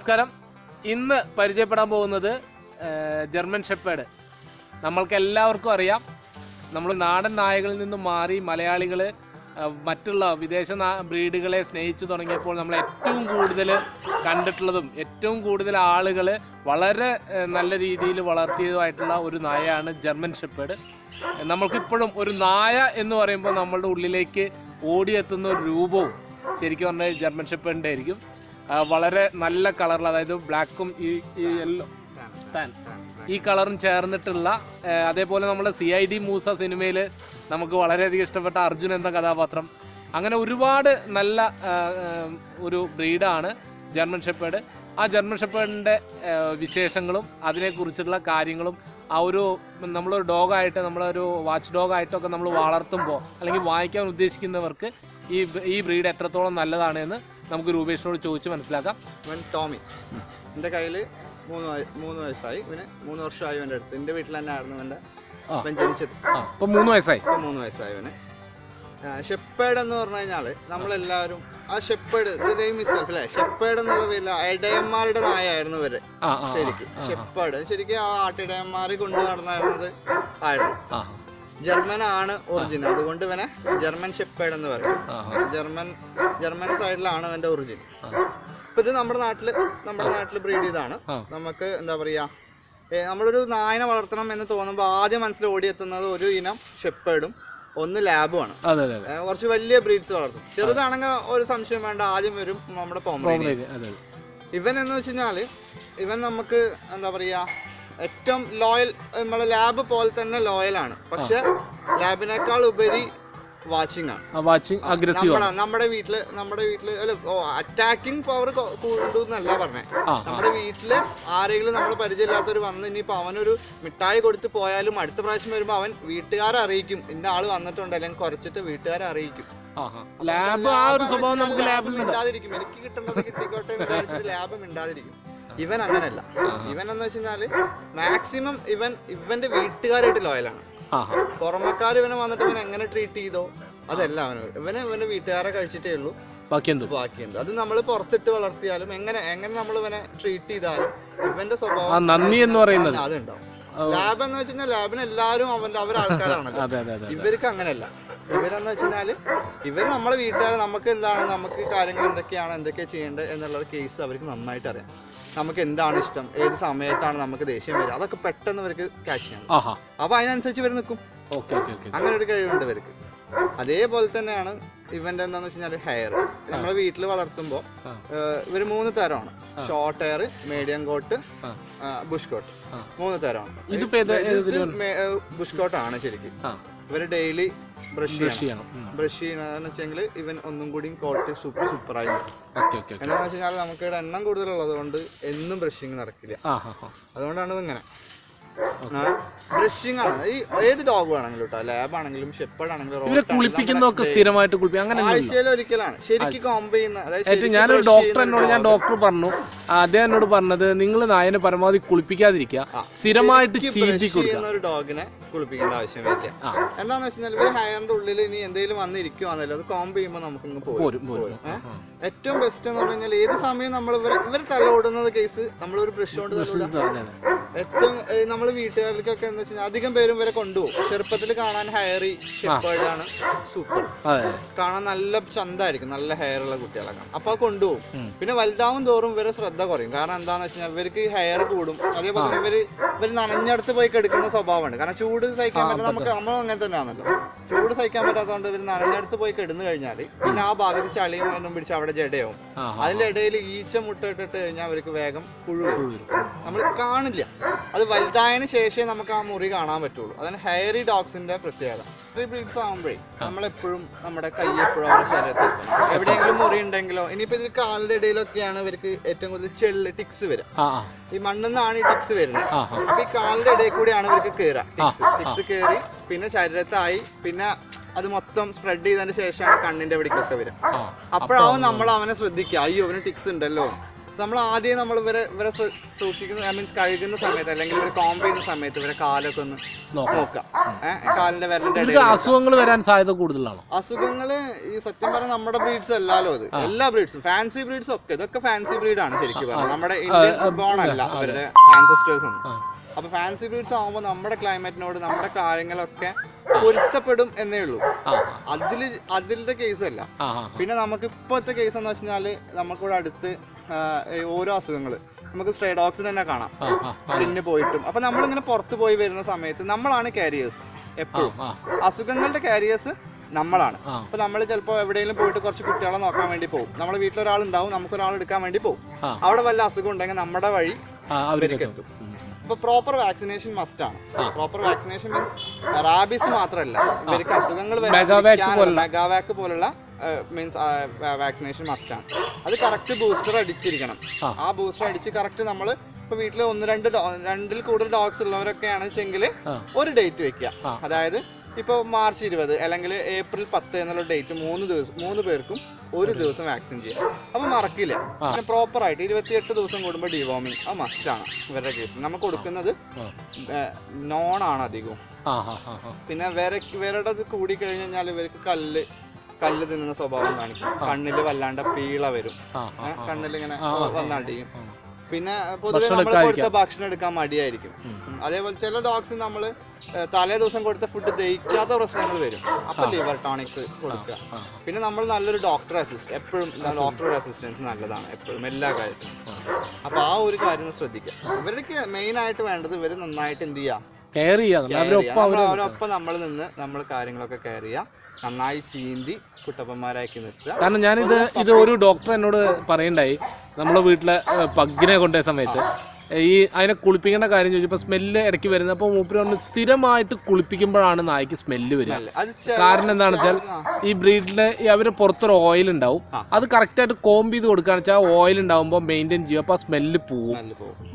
നമസ്കാരം. ഇന്ന് പരിചയപ്പെടാൻ പോകുന്നത് ജർമ്മൻ ഷെപ്പേർഡ്. നമ്മൾക്ക് എല്ലാവർക്കും അറിയാം, നമ്മൾ നാടൻ നായകളിൽ നിന്നും മാറി മലയാളികൾ മറ്റുള്ള വിദേശ ബ്രീഡുകളെ സ്നേഹിച്ചു തുടങ്ങിയപ്പോൾ നമ്മൾ ഏറ്റവും കൂടുതൽ കണ്ടിട്ടുള്ളതും ഏറ്റവും കൂടുതൽ ആളുകൾ വളരെ നല്ല രീതിയിൽ വളർത്തിയതുമായിട്ടുള്ള ഒരു നായയാണ് ജർമ്മൻ ഷെപ്പേർഡ്. നമ്മൾക്കിപ്പോഴും ഒരു നായ എന്ന് പറയുമ്പോൾ നമ്മളുടെ ഉള്ളിലേക്ക് ഓടിയെത്തുന്ന ഒരു രൂപവും ശരിക്കും പറഞ്ഞാൽ ജർമ്മൻ ഷെപ്പേർഡിൻ്റെ ആയിരിക്കും. വളരെ നല്ല കളറിൽ, അതായത് ബ്ലാക്കും ഈ യെല്ലോ ടാൻ ഈ കളറും ചേർന്നിട്ടുള്ള, അതേപോലെ നമ്മുടെ CID മൂസ സിനിമയിൽ നമുക്ക് വളരെയധികം ഇഷ്ടപ്പെട്ട അർജുൻ എന്ന കഥാപാത്രം, അങ്ങനെ ഒരുപാട് നല്ല ഒരു ബ്രീഡാണ് ജർമ്മൻ ഷെപ്പേർഡ്. ആ ജർമ്മൻ ഷെപ്പേർഡിൻ്റെ വിശേഷങ്ങളും അതിനെക്കുറിച്ചുള്ള കാര്യങ്ങളും നമ്മളൊരു ഡോഗായിട്ട്, നമ്മളൊരു വാച്ച് ഡോഗായിട്ടൊക്കെ നമ്മൾ വളർത്തുമ്പോൾ അല്ലെങ്കിൽ വാങ്ങിക്കാൻ ഉദ്ദേശിക്കുന്നവർക്ക് ഈ ബ്രീഡ് എത്രത്തോളം നല്ലതാണ് എന്ന് നമുക്ക് രൂപേഷിനോട് ചോദിച്ച് മനസ്സിലാക്കാം. ഇവൻ ടോമി എൻ്റെ കയ്യിൽ 3 വയസ്സായി. ഇവന് 3 വർഷമായി. ഇവൻ്റെ അടുത്ത് എൻ്റെ വീട്ടിൽ തന്നെ ആയിരുന്നു ഇവൻ ജനിച്ചത്. ഇപ്പം 3 വയസ്സായി. 3 വയസ്സായി ഇവന്. ഷെപ്പേർഡ് എന്ന് പറഞ്ഞു കഴിഞ്ഞാൽ നമ്മളെല്ലാവരും ആ ഷെപ്പേർഡ് അല്ലേ, ഷെപ്പേർഡ് എന്നുള്ള പേരിൽ ഇടയന്മാരുടെ നായായിരുന്നു ഇവര്. ശരിക്കും ഷെപ്പേർഡ് ശരിക്കും ആ ആട്ടിടയന്മാരെ കൊണ്ടു നടന്നായിരുന്നത് ആയിരുന്നു. ജർമ്മൻ ആണ് ഒറിജിൻ, അതുകൊണ്ട് ഇവനെ ജർമ്മൻ ഷെപ്പേർഡ് എന്ന് പറയും. ജർമ്മൻ സൈഡിലാണ് അവന്റെ ഒറിജിൻ. ഇപ്പൊ ഇത് നമ്മുടെ നാട്ടില് ബ്രീഡ് ചെയ്താണ്. നമുക്ക് എന്താ പറയാ, നമ്മളൊരു നായനെ വളർത്തണം എന്ന് തോന്നുമ്പോൾ ആദ്യം മനസ്സിൽ ഓടിയെത്തുന്നത് ഒരു ഇനം ഷെപ്പേർഡും ഒന്ന് ലാബുമാണ്. കുറച്ച് വലിയ ബ്രീഡ്സ് വളർത്തും. ചെറുതാണെങ്കിൽ ഒരു സംശയം വേണ്ട, ആദ്യം വരും നമ്മുടെ പോമറേനിയൻ. ഇവൻ എന്ന് വെച്ച് കഴിഞ്ഞാല് ഇവൻ നമുക്ക് എന്താ പറയാ ഏറ്റവും ലോയൽ, നമ്മളെ ലാബ് പോലെ തന്നെ ലോയലാണ്. പക്ഷെ ലാബിനേക്കാൾ ഉപരി വാച്ചിങ് ആണ്. നമ്മുടെ വീട്ടില് അല്ല, അറ്റാക്കിംഗ് പവർ കൂടുന്നല്ല പറഞ്ഞേ. നമ്മുടെ വീട്ടില് ആരെങ്കിലും നമ്മൾ പരിചയമില്ലാത്തവർ വന്ന് ഇനിയിപ്പോ അവനൊരു മിഠായി കൊടുത്ത് പോയാലും അടുത്ത പ്രാവശ്യം വരുമ്പോ അവൻ വീട്ടുകാരെ അറിയിക്കും, ഇന്ന ആള് വന്നിട്ടുണ്ട്, അല്ലെങ്കിൽ കുറച്ചിട്ട് വീട്ടുകാരെ അറിയിക്കും. മിണ്ടാതിരിക്കും, എനിക്ക് കിട്ടേണ്ടത് കിട്ടിക്കോട്ടെ ലാബ് മിണ്ടാതിരിക്കും. ഇവൻ അങ്ങനല്ല. ഇവൻ എന്ന് വെച്ച് കഴിഞ്ഞാല് മാക്സിമം ഇവന്റെ വീട്ടുകാരായിട്ട് ലോയലാണ്. പുറമക്കാർ ഇവനെ വന്നിട്ട് ഇവൻ എങ്ങനെ ട്രീറ്റ് ചെയ്തോ അതല്ല ഇവന്റെ വീട്ടുകാരെ കഴിച്ചിട്ടേ ഉള്ളൂ. ബാക്കിയുണ്ട് അത് നമ്മൾ പുറത്തിട്ട് വളർത്തിയാലും എങ്ങനെ നമ്മൾ ഇവനെ ട്രീറ്റ് ചെയ്താലും ഇവന്റെ സ്വഭാവം നന്ദി എന്ന് പറയുന്നത് അതുണ്ടാവും. ലാബ് എന്ന് വെച്ച് കഴിഞ്ഞാൽ ലാബിന് എല്ലാവരും അവരാൾക്കാരാണ്. ഇവർക്ക് അങ്ങനെയല്ല. ഇവരെന്ന് വെച്ചാല് ഇവർ നമ്മളെ വീട്ടുകാരെ, നമുക്ക് എന്താണ്, നമുക്ക് കാര്യങ്ങൾ എന്തൊക്കെയാ ചെയ്യേണ്ടത് എന്നുള്ള കേസ് അവർക്ക് നന്നായിട്ട് അറിയാം. നമുക്ക് എന്താണ് ഇഷ്ടം, ഏത് സമയത്താണ് നമുക്ക് ദേഷ്യം വരിക, അതൊക്കെ പെട്ടെന്ന് ഇവർക്ക് ക്യാച്ച് ചെയ്യണം. അപ്പൊ അതിനനുസരിച്ച് ഇവർ നിൽക്കും. അങ്ങനെ ഒരു കഴിവുണ്ട് ഇവർക്ക്. അതേപോലെ തന്നെയാണ് ഇവന്റെ എന്താന്ന് വെച്ച് കഴിഞ്ഞാൽ ഹെയർ. നമ്മളെ വീട്ടിൽ വളർത്തുമ്പോ ഇവര് 3 തരമാണ്. Short hair, medium coat, bush coat. 3 തരമാണ്. ബുഷ് കോട്ടാണ് ശരിക്കും. ഇവര് ഡെയിലി ബ്രഷ് ചെയ്യണം. ബ്രഷ് ചെയ്യണമെന്ന് വെച്ചെങ്കിൽ ഇവൻ ഒന്നും കൂടി കോട്ട് സൂപ്പറായി നിൽക്കും. എന്താണെന്ന് വെച്ച് കഴിഞ്ഞാൽ നമുക്ക് ഇവിടെ എണ്ണം കൂടുതലുള്ളത് കൊണ്ട് എന്നും ബ്രഷിങ് നടക്കില്ല. അതുകൊണ്ടാണ് ഇങ്ങനെ ബ്രഷിംഗ് ആണ്. ഈ ഏത് ഡോഗ് വേണമെങ്കിലും കേട്ടോ, ലാബ് ആണെങ്കിലും ഷെപ്പേർഡ് ആണെങ്കിലും ആഴ്ചയിൽ ഒരിക്കലാണ് ശരിക്കും കോംബ് ചെയ്യുന്ന. ഞാനൊരു ഡോക്ടർ പറഞ്ഞു, അദ്ദേഹം എന്നോട് പറഞ്ഞത് നിങ്ങൾ നായനെ പരമാവധി കുളിപ്പിക്കാതിരിക്കുക, സ്ഥിരമായിട്ട് ചെയ്യുന്ന ഒരു ഡോഗിനെ കുളിപ്പിക്കേണ്ട ആവശ്യം വരില്ല. എന്താന്ന് വെച്ചാൽ ഇവര് ഹെയറിന്റെ ഉള്ളിൽ ഇനി എന്തെങ്കിലും വന്നിരിക്കുവാന്നല്ലോ, അത് കോംബ് ചെയ്യുമ്പോൾ നമുക്ക് പോരും. ഏറ്റവും ബെസ്റ്റ് എന്ന് പറഞ്ഞു കഴിഞ്ഞാൽ ഏത് സമയം നമ്മൾ ഇവർ തല ഓടുന്നത് കേസ് നമ്മളൊരു ബ്രഷ് കൊണ്ട് ഏറ്റവും നമ്മൾ വീട്ടുകാർക്കൊക്കെ എന്താ വെച്ചാൽ അധികം പേരും ഇവരെ കൊണ്ടുപോകും. ചെറുപ്പത്തിൽ കാണാൻ ഹെയറി ഷെപ്പേർഡ് ആണ് സൂപ്പർ, കാണാൻ നല്ല ചന്തായിരിക്കും, നല്ല ഹെയർ ഉള്ള കുട്ടികളെ കാണാം. അപ്പൊ കൊണ്ടുപോകും. പിന്നെ വലുതാവും തോറും ഇവരെ ശ്രദ്ധ കുറയും. കാരണം എന്താന്ന് വെച്ചാൽ ഇവർക്ക് ഹെയർ കൂടും. അതേപോലെ ഇവർ നനഞ്ഞടുത്ത് പോയി കെടുക്കുന്ന സ്വഭാവമാണ്. കാരണം ചൂട് സഹിക്കാൻ പറ്റാത്ത നമ്മളും അങ്ങനെ തന്നെയാണല്ലോ. ചൂട് സഹിക്കാൻ പറ്റാത്തതുകൊണ്ട് ഇവർ നനഞ്ഞടുത്ത് പോയി കിടന്നു കഴിഞ്ഞാൽ പിന്നെ ആ ഭാഗത്ത് ചളിയും ഒന്നും പിടിച്ച് അവിടെ ജഡയാവും. അതിന്റെ ഇടയിൽ ഈച്ച മുട്ട ഇട്ടിട്ട് കഴിഞ്ഞാൽ അവർക്ക് വേഗം പുഴു നമ്മൾ കാണില്ല. അത് വലുതായതിനു ശേഷമേ നമുക്ക് ആ മുറി കാണാൻ പറ്റുള്ളൂ. അതാണ് ഹെയറി ഡോഗ്സിന്റെ പ്രത്യേകത. ബ്രീഡ്സ് ആകുമ്പോഴേ നമ്മളെപ്പോഴും നമ്മുടെ കൈ എപ്പോഴും അവരുടെ ശരീരത്തിൽ എവിടെയെങ്കിലും മുറി ഉണ്ടെങ്കിലോ, ഇനിയിപ്പോ ഇതിൽ കാലിന്റെ ഇടയിലൊക്കെയാണ് ഇവർക്ക് ഏറ്റവും കൂടുതൽ ടിക്സ് വരും. ഈ മണ്ണിന്നാണ് ഈ ടിക്സ് വരുന്നത്. അപ്പൊ ഈ കാലിന്റെ ഇടയിൽ കൂടിയാണ് ഇവർക്ക് കയറുക. ടിക്സ് കയറി പിന്നെ ശരീരത്തായി പിന്നെ അത് മൊത്തം സ്പ്രെഡ് ചെയ്തതിന് ശേഷമാണ് കണ്ണിന്റെ ഇവിടേക്കൊക്കെ വരും. അപ്പോഴാവും നമ്മൾ അവനെ ശ്രദ്ധിക്കുക, അയ്യോ അവന് ടിക്സ് ഉണ്ടല്ലോ. നമ്മൾ ആദ്യം നമ്മൾ ഇവരെ സൂക്ഷിക്കുന്ന മീൻസ് കഴുകുന്ന സമയത്ത് അല്ലെങ്കിൽ ഇവരെ കോംബ് ചെയ്യുന്ന സമയത്ത് ഇവരെ കാലൊക്കെ ഒന്ന് നോക്കാം. കാലിന്റെ വിരലിന്റെ അസുഖങ്ങൾ വരാൻ സാധ്യത കൂടുതലാണോ? അസുഖങ്ങള് ഈ സത്യം പറഞ്ഞാൽ നമ്മുടെ ബ്രീഡ്സ് അല്ലല്ലോ അത്, എല്ലാ ബ്രീഡ്സും ഫാൻസി ബ്രീഡ്സ് ഒക്കെ ഇതൊക്കെ ഫാൻസി ബ്രീഡാണ് ശരിക്കും പറഞ്ഞാൽ. നമ്മുടെ ഇന്ത്യൻ ബോൺ അല്ല അവരുടെ ആൻസസ്റ്റേഴ്സ് ഒന്നും. അപ്പൊ ഫാൻസി ബ്രീഡ്സ് ആകുമ്പോൾ നമ്മുടെ ക്ലൈമറ്റിനോട് നമ്മുടെ കാര്യങ്ങളൊക്കെ പൊരുത്തപ്പെടും എന്നേ ഉള്ളൂ. അതിലത്തെ കേസ് അല്ല. പിന്നെ നമുക്ക് ഇപ്പോഴത്തെ കേസ് എന്ന് വെച്ചാല് നമുക്കിവിടെ അടുത്ത് ഓരോ അസുഖങ്ങള് നമുക്ക് സ്ട്രേ ഡോഗ്സിന് തന്നെ കാണാം, സ്കിന്ന് പോയിട്ടും. അപ്പൊ നമ്മളിങ്ങനെ പുറത്ത് പോയി വരുന്ന സമയത്ത് നമ്മളാണ് കാരിയേഴ്സ്. എപ്പോഴും അസുഖങ്ങളുടെ കാരിയേഴ്സ് നമ്മളാണ്. അപ്പൊ നമ്മൾ ചിലപ്പോൾ എവിടെയെങ്കിലും പോയിട്ട് കുറച്ച് കുട്ടികളെ നോക്കാൻ വേണ്ടി പോകും. നമ്മുടെ വീട്ടിലൊരാൾ ഉണ്ടാവും, നമുക്കൊരാൾ എടുക്കാൻ വേണ്ടി പോകും. അവിടെ വല്ല അസുഖം ഉണ്ടെങ്കിൽ നമ്മുടെ വഴി അവർക്ക് എത്തും. അപ്പൊ പ്രോപ്പർ വാക്സിനേഷൻ മസ്റ്റ് ആണ്. പ്രോപ്പർ വാക്സിനേഷൻ മീൻസ് റാബീസ് മാത്രമല്ല, ഇവർക്ക് അസുഖങ്ങൾ മെഗാവാക്ക് പോലുള്ള മീൻസ് വാക്സിനേഷൻ മസ്റ്റ് ആണ്. അത് കറക്റ്റ് ബൂസ്റ്റർ അടിച്ചിരിക്കണം. ആ ബൂസ്റ്റർ അടിച്ച് കറക്റ്റ് നമ്മൾ ഇപ്പൊ വീട്ടിൽ 1-2 കൂടുതൽ ഡോഗ്സ് ഉള്ളവരൊക്കെയാണ് വെച്ചെങ്കിൽ ഒരു ഡേറ്റ് വെക്കുക. അതായത് ഇപ്പോൾ മാർച്ച് 20 അല്ലെങ്കിൽ ഏപ്രിൽ 10 എന്നുള്ള ഡേറ്റ് 3 പേർക്കും ഒരു ദിവസം വാക്സിൻ ചെയ്യാം. അപ്പൊ മറക്കില്ല. പിന്നെ പ്രോപ്പർ ആയിട്ട് 28 ദിവസം കൂടുമ്പോൾ ഡിവോമിങ് അത് മസ്റ്റ് ആണ് ഇവരുടെ കേസിൽ. നമുക്ക് കൊടുക്കുന്നത് നോൺ ആണ് അധികവും. പിന്നെ വിരടത് കൂടി കഴിഞ്ഞ് കഴിഞ്ഞാൽ ഇവർക്ക് കല്ല് തിന്നുന്ന സ്വഭാവം കാണിക്കും. കണ്ണില് വല്ലാണ്ട് പീള വരും, കണ്ണിൽ ഇങ്ങനെ വന്നടിയും. പിന്നെ പൊതുവെ നമ്മൾ കൊടുത്ത ഭക്ഷണം എടുക്കാൻ മടിയായിരിക്കും. അതേപോലെ ചില ഡോഗ്സിന് നമ്മൾ തലേ ദിവസം കൊടുത്ത ഫുഡ് ദഹിക്കാത്ത പ്രശ്നങ്ങൾ വരും. അപ്പൊ ലിവർ ടോണിക്സ് കൊടുക്കുക. പിന്നെ നമ്മൾ നല്ലൊരു ഡോക്ടർ എപ്പോഴും ഡോക്ടർ അസിസ്റ്റൻസ് നല്ലതാണ് എപ്പോഴും എല്ലാ കാര്യത്തിലും. അപ്പൊ ആ ഒരു കാര്യം ശ്രദ്ധിക്കുക. ഇവർക്ക് മെയിൻ ആയിട്ട് വേണ്ടത് ഇവര് നന്നായിട്ട് എന്ത് ചെയ്യാം, കെയർ ചെയ്യാം. അവരൊപ്പം നമ്മൾ നിന്ന് നമ്മൾ കാര്യങ്ങളൊക്കെ കെയർ ചെയ്യാം. നന്നായി ചീന്തി കുട്ടപ്പന്മാരാക്കി നിർത്തുക. കാരണം ഞാനിത് ഒരു ഡോക്ടർ എന്നോട് പറയണ്ടായി. നമ്മളെ വീട്ടിലെ പഗ്ഗിനെ കൊണ്ടുപോയ സമയത്ത് അതിനെ കുളിപ്പിക്കേണ്ട കാര്യം ചോദിച്ചപ്പോൾ സ്മെല്ല് ഇടയ്ക്ക് വരുന്നത്. അപ്പോൾ മൂപ്പര് പറഞ്ഞു സ്ഥിരമായിട്ട് കുളിപ്പിക്കുമ്പോഴാണ് നായ്ക്ക് സ്മെല്ല് വരിക. കാരണം എന്താണെന്ന് വെച്ചാൽ ഈ ബ്രീഡില് അവർ പുറത്തൊരു ഓയിൽ ഉണ്ടാവും, അത് കറക്റ്റായിട്ട് കോംബ് ചെയ്ത് കൊടുക്കുകയാണെന്ന് വെച്ചാൽ ആ ഓയിൽ ഉണ്ടാവുമ്പോൾ മെയിൻറ്റെയിൻ ചെയ്യും. അപ്പോൾ ആ സ്മെല്ല് പോവും.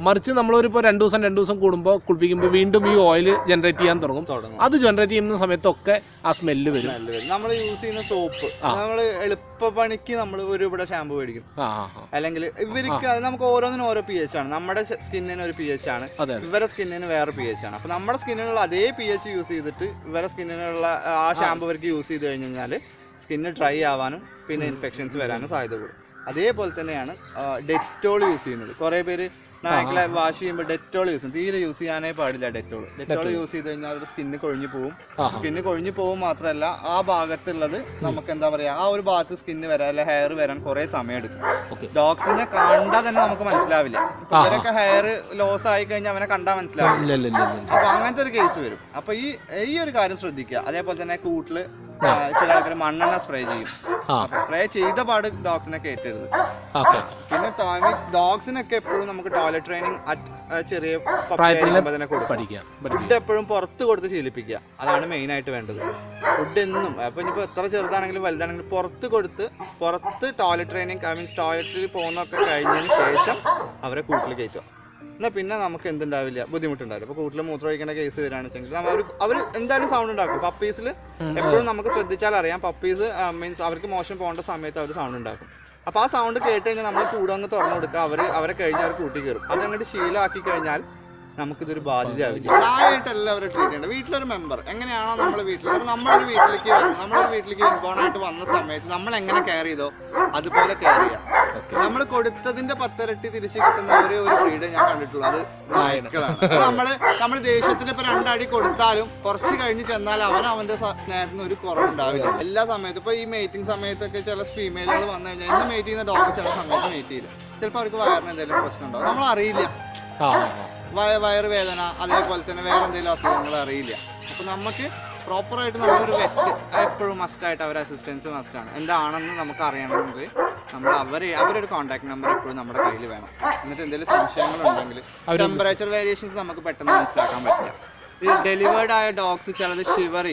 മറിച്ച് നമ്മളൊരിപ്പോൾ 2 ദിവസം കൂടുമ്പോൾ കുളിപ്പിക്കുമ്പോൾ വീണ്ടും ഈ ഓയിൽ ജനറേറ്റ് ചെയ്യാൻ തുടങ്ങും. അത് ജനറേറ്റ് ചെയ്യുന്ന സമയത്തൊക്കെ ആ സ്മെല്ല് വരും. നമ്മൾ യൂസ് ചെയ്യുന്ന സോപ്പ് നമ്മൾ എളുപ്പപ്പണിക്ക് നമ്മൾ ഇവിടെ ഷാമ്പു മേടിക്കും. അല്ലെങ്കിൽ ഇവർക്ക് നമുക്ക് ഓരോന്നിനും ഓരോ pH ആണ്. നമ്മുടെ സ്കിന്നിന് ഒരു pH ആണ്, ഇവരെ സ്കിന്നിന് വേറെ pH ആണ്. അപ്പൊ നമ്മുടെ സ്കിന്നിനുള്ള അതേ pH യൂസ് ചെയ്തിട്ട് ഇവരെ സ്കിന്നിനുള്ള ആ ഷാമ്പു ഇവർക്ക് യൂസ് ചെയ്ത് കഴിഞ്ഞാൽ സ്കിന്ന് ഡ്രൈ ആവാനും പിന്നെ ഇൻഫെക്ഷൻസ് വരാനും സാധ്യത കൂടും. അതേപോലെ തന്നെയാണ് ഡെറ്റോൾ യൂസ് ചെയ്യുന്നത്. കുറേ പേര് നായ്ക്കളെ വാഷ് ചെയ്യുമ്പോൾ ഡെറ്റോൾ യൂസ് ചെയ്യും. തീരെ യൂസ് ചെയ്യാനേ പാടില്ല ഡെറ്റോൾ യൂസ് ചെയ്ത് കഴിഞ്ഞാൽ അവരുടെ സ്കിന്ന് കൊഴിഞ്ഞു പോകും. സ്കിന്ന് കൊഴിഞ്ഞു പോകും മാത്രമല്ല ആ ഭാഗത്തുള്ളത് നമുക്ക് എന്താ പറയാ, ആ ഒരു ഭാഗത്ത് സ്കിന്ന് വരാൻ അല്ലെ ഹെയർ വരാൻ കുറെ സമയം എടുക്കും. ഡോഗ്സിനെ കണ്ടാൽ തന്നെ നമുക്ക് മനസ്സിലാവില്ല. ഇവരൊക്കെ ഹെയർ ലോസ് ആയി കഴിഞ്ഞാൽ അവനെ കണ്ടാൽ മനസ്സിലാവില്ല. അപ്പൊ അങ്ങനത്തെ ഒരു കേസ് വരും. അപ്പൊ ഈ ഒരു കാര്യം ശ്രദ്ധിക്കുക. അതേപോലെ തന്നെ കൂട്ടില് ചില ആൾക്കാർ മണ്ണെണ്ണ സ്പ്രേ ചെയ്യും. സ്പ്രേ ചെയ്ത പാട് ഡോഗ്സിനെ കയറ്റരുത്. പിന്നെ ഡോഗ്സിനൊക്കെ എപ്പോഴും നമുക്ക് ടോയ്ലറ്റ് ട്രെയിനിങ് ചെറിയ ഫുഡ് എപ്പോഴും പുറത്ത് കൊടുത്ത് ശീലിപ്പിക്കുക. അതാണ് മെയിൻ ആയിട്ട് വേണ്ടത്. ഫുഡ് എന്നും അപ്പൊ ഇനിയിപ്പോ എത്ര ചെറുതാണെങ്കിലും വലുതാണെങ്കിലും പുറത്ത് ടോയ്ലറ്റ് ട്രെയിനിങ് മീൻസ് ടോയ്ലറ്റിൽ പോകുന്നൊക്കെ കഴിഞ്ഞതിന് ശേഷം അവരെ കൂട്ടിൽ കയറ്റുക. എന്നാൽ പിന്നെ നമുക്ക് എന്തുണ്ടാവില്ല, ബുദ്ധിമുട്ടുണ്ടാവില്ല. ഇപ്പോൾ കൂട്ടിൽ മൂത്രം ഒഴിക്കേണ്ട കേസ് വരികയാണെന്ന് വെച്ചെങ്കിൽ അവർ എന്തായാലും സൗണ്ട് ഉണ്ടാക്കും. പപ്പീസിൽ എപ്പോഴും നമുക്ക് ശ്രദ്ധിച്ചാൽ അറിയാം, പപ്പീസ് മീൻസ് അവർക്ക് മോശം പോകേണ്ട സമയത്ത് അവർ സൗണ്ട് ഉണ്ടാക്കും. അപ്പോൾ ആ സൗണ്ട് കേട്ട് കഴിഞ്ഞാൽ നമ്മൾ കൂടെ അങ്ങ് തുറന്നു കൊടുക്കുക. അവരെ കഴിഞ്ഞ് അവർ കൂട്ടി കയറും. അതങ്ങോട്ട് ശീലമാക്കി കഴിഞ്ഞാൽ നമുക്കിതൊരു ബാധ്യതയാവില്ല. പ്രായമായിട്ടല്ല അവരെ ട്രീറ്റ് ചെയ്യേണ്ടത്. വീട്ടിലൊരു മെമ്പർ എങ്ങനെയാണോ നമ്മുടെ വീട്ടിൽ, നമ്മളൊരു വീട്ടിലേക്ക് ഇൻബോൺ ആയിട്ട് വന്ന സമയത്ത് നമ്മൾ എങ്ങനെ കെയർ ചെയ്തോ അതുപോലെ കെയർ ചെയ്യാം. നമ്മൾ കൊടുത്തതിന്റെ 10 ഇരട്ടി തിരിച്ചു കിട്ടുന്ന ഒരു ബ്രീഡ് ഞാൻ കണ്ടിട്ടുള്ളൂ, അത് നായ്ക്കളാണ്. നമ്മൾ ദേഷ്യത്തിന് ഇപ്പൊ 2 അടി കൊടുത്താലും കുറച്ച് കഴിഞ്ഞ് ചെന്നാൽ അവന്റെ സ്നേഹത്തിന് ഒരു കുറവുണ്ടാവില്ല. എല്ലാ സമയത്തും ഇപ്പൊ ഈ മേറ്റിംഗ് സമയത്തൊക്കെ ചില ഫീമെയിലുകൾ വന്നു കഴിഞ്ഞാൽ ഇന്ന് മേറ്റ് ചെയ്യുന്ന ഡോഗ് ചില സമയത്ത് മേറ്റ് ചെയ്യില്ല. ചിലപ്പോൾ അവർക്ക് വയറിന് എന്തെങ്കിലും പ്രശ്നം ഉണ്ടാവും, നമ്മൾ അറിയില്ല. വയറുവേദന അതേപോലെ തന്നെ വേറെ എന്തെങ്കിലും അസുഖങ്ങൾ അറിയില്ല. അപ്പൊ നമുക്ക് പ്രോപ്പറായിട്ട് നമ്മളൊരു വെറ്റ് എപ്പോഴും മസ്റ്റായിട്ട് അവരുടെ അസിസ്റ്റൻസ് മസ്റ്റാണ്. എന്താണെന്ന് നമുക്ക് അറിയണമെങ്കിൽ നമ്മൾ അവരൊരു കോൺടാക്ട് നമ്പർ എപ്പോഴും നമ്മുടെ കയ്യിൽ വേണം. എന്നിട്ട് എന്തെങ്കിലും സംശയങ്ങളുണ്ടെങ്കിൽ ടെമ്പറേച്ചർ വേരിയേഷൻസ് നമുക്ക് പെട്ടെന്ന് മനസ്സിലാക്കാൻ പറ്റില്ല. ഈ ഡെലിവേർഡ് ആയ ഡോഗ്സ് ചിലത് ഷിവർ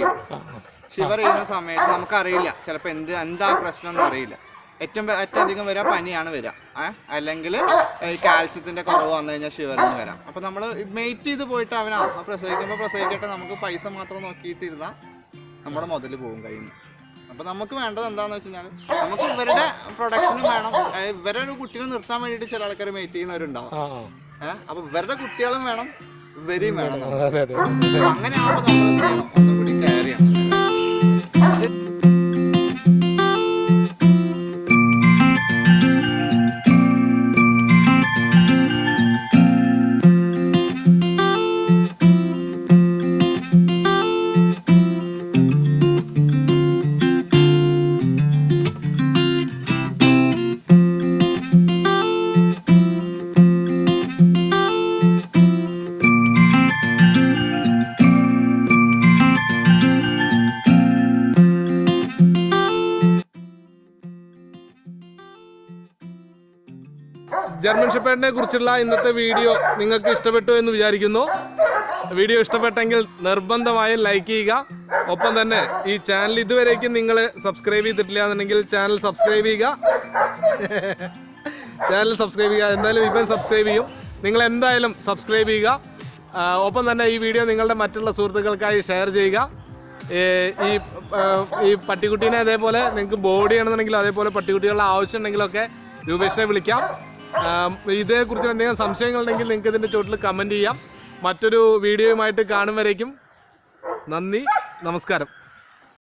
ചെയ്യുന്ന സമയത്ത് നമുക്കറിയില്ല, ചിലപ്പോൾ എന്താ പ്രശ്നം എന്ന് അറിയില്ല. ഏറ്റവും അധികം വരാം പനിയാണ് വരിക, അല്ലെങ്കിൽ കാൽസ്യത്തിന്റെ കുറവ് വന്നു കഴിഞ്ഞാൽ ഷിവറിന് വരാം. അപ്പൊ നമ്മൾ മെയ്റ്റ് ചെയ്ത് പോയിട്ട് പ്രസവിക്കട്ടെ, നമുക്ക് പൈസ മാത്രം നോക്കിയിട്ടിരുന്നാൽ നമ്മുടെ മുതൽ പോകും കയ്യിൽ നിന്ന്. അപ്പോൾ നമുക്ക് വേണ്ടത് എന്താണെന്ന് വെച്ച് കഴിഞ്ഞാൽ നമുക്ക് ഇവരുടെ പ്രൊഡക്ഷനും വേണം. ഇവരെ ഒരു കുട്ടീനെ നിർത്താൻ വേണ്ടിയിട്ട് ചില ആൾക്കാർ മെയിറ്റ് ചെയ്യുന്നവരുണ്ടാവും. അപ്പോൾ ഇവരുടെ കുട്ടികളും വേണം, ഇവരെയും വേണം. അങ്ങനെ ആകുമ്പോൾ നമ്മൾ എന്ത് ചെയ്യണം, ഒന്നും കൂടി കെയർ ചെയ്യണം. ജർമ്മൻ ഷെപ്പേർഡിനെ കുറിച്ചുള്ള ഇന്നത്തെ വീഡിയോ നിങ്ങൾക്ക് ഇഷ്ടപ്പെട്ടു എന്ന് വിചാരിക്കുന്നു. വീഡിയോ ഇഷ്ടപ്പെട്ടെങ്കിൽ നിർബന്ധമായും ലൈക്ക് ചെയ്യുക. ഒപ്പം തന്നെ ഈ ചാനൽ ഇതുവരേക്കും നിങ്ങൾ സബ്സ്ക്രൈബ് ചെയ്തിട്ടില്ല എന്നുണ്ടെങ്കിൽ ചാനൽ സബ്സ്ക്രൈബ് ചെയ്യുക. എന്തായാലും ഇപ്പം സബ്സ്ക്രൈബ് ചെയ്യും. നിങ്ങൾ എന്തായാലും സബ്സ്ക്രൈബ് ചെയ്യുക. ഒപ്പം തന്നെ ഈ വീഡിയോ നിങ്ങളുടെ മറ്റുള്ള സുഹൃത്തുക്കൾക്കായി ഷെയർ ചെയ്യുക. ഈ പട്ടിക്കുട്ടീനെ അതേപോലെ നിങ്ങൾക്ക് ബോർഡ് ചെയ്യണമെന്നുണ്ടെങ്കിലും അതേപോലെ പട്ടിക്കുട്ടികളുടെ ആവശ്യം ഉണ്ടെങ്കിലൊക്കെ രൂപേഷിനെ വിളിക്കാം. ഇതേക്കുറിച്ച് എന്തെങ്കിലും സംശയങ്ങളുണ്ടെങ്കിൽ നിങ്ങൾക്ക് ഇതിൻ്റെ ചുവട്ടിൽ കമൻറ്റ് ചെയ്യാം. മറ്റൊരു വീഡിയോയുമായിട്ട് കാണും വരേക്കും നന്ദി, നമസ്കാരം.